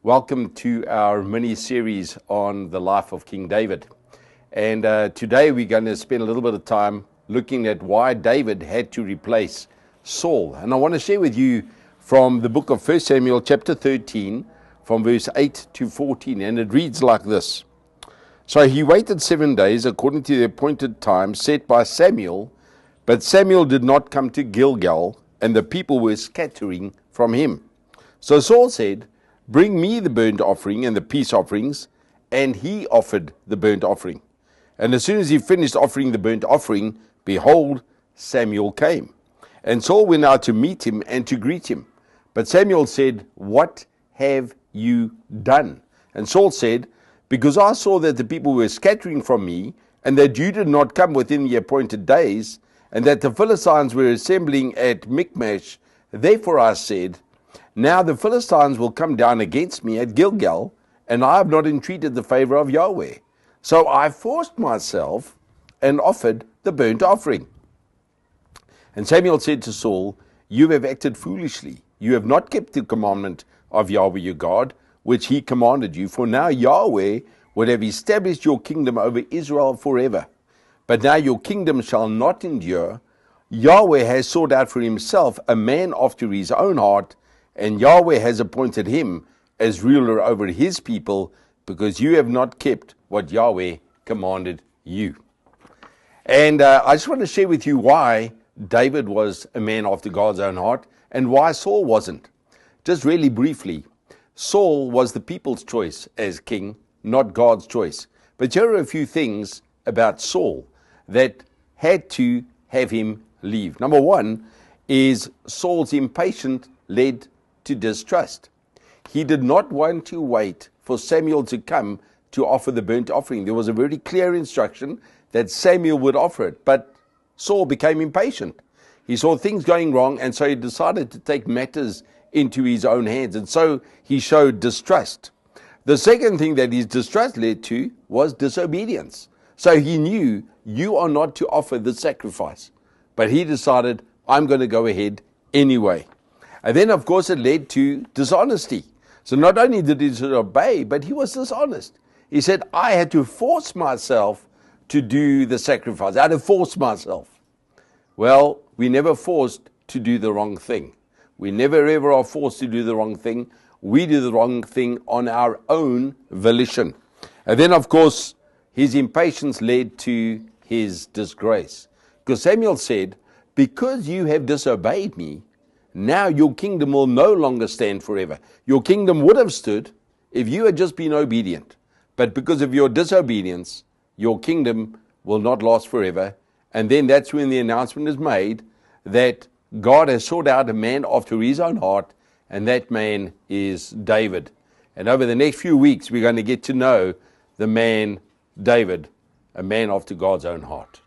Welcome to our mini-series on the life of King David. And today we're going to spend a little bit of time looking at why David had to replace Saul. And I want to share with you from the book of 1 Samuel chapter 13, from verse 8 to 14. And it reads like this. So he waited 7 days according to the appointed time set by Samuel, but Samuel did not come to Gilgal, and the people were scattering from him. So Saul said, "Bring me the burnt offering and the peace offerings." And he offered the burnt offering. And as soon as he finished offering the burnt offering, behold, Samuel came. And Saul went out to meet him and to greet him. But Samuel said, "What have you done?" And Saul said, "Because I saw that the people were scattering from me, and that you did not come within the appointed days, and that the Philistines were assembling at Michmash, therefore I said, now the Philistines will come down against me at Gilgal, and I have not entreated the favor of Yahweh. So I forced myself and offered the burnt offering." And Samuel said to Saul, "You have acted foolishly. You have not kept the commandment of Yahweh your God, which he commanded you. For now Yahweh would have established your kingdom over Israel forever. But now your kingdom shall not endure. Yahweh has sought out for himself a man after his own heart, and Yahweh has appointed him as ruler over his people, because you have not kept what Yahweh commanded you." And I just want to share with you why David was a man after God's own heart and why Saul wasn't. Just really briefly, Saul was the people's choice as king, not God's choice. But here are a few things about Saul that had to have him leave. Number one is Saul's impatience led to distrust. He did not want to wait for Samuel to come to offer the burnt offering. There was a very clear instruction that Samuel would offer it, but Saul became impatient. He saw things going wrong, and so he decided to take matters into his own hands, and so he showed distrust. The second thing that his distrust led to was disobedience. So he knew, you are not to offer the sacrifice, but he decided, I'm going to go ahead anyway. And then, of course, it led to dishonesty. So not only did he disobey, but he was dishonest. He said, I had to force myself to do the sacrifice. I had to force myself. Well, we never forced to do the wrong thing. We never ever are forced to do the wrong thing. We do the wrong thing on our own volition. And then, of course, his impatience led to his disgrace. Because Samuel said, because you have disobeyed me, now your kingdom will no longer stand forever. Your kingdom would have stood if you had just been obedient. But because of your disobedience, your kingdom will not last forever. And then that's when the announcement is made that God has sought out a man after his own heart, and that man is David. And over the next few weeks, we're going to get to know the man David, a man after God's own heart.